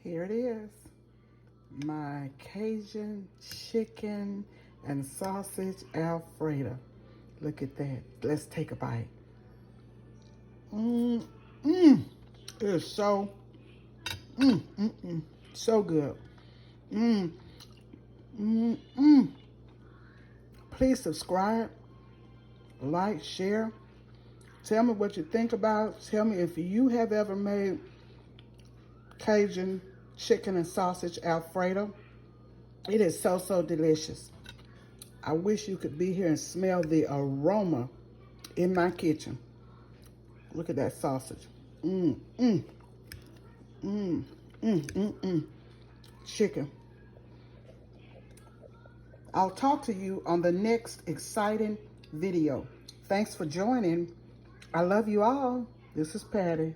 Here it is. My Cajun chicken and sausage Alfredo. Look at that. Let's take a bite. It is so, so good. Please subscribe, like, share. Tell me what you think about it. Tell me if you have ever made Cajun chicken and sausage Alfredo. It is so, so delicious. I wish you could be here and smell the aroma in my kitchen. Look at that sausage. Chicken. I'll talk to you on the next exciting video. Thanks for joining. I love you all. This is Patti.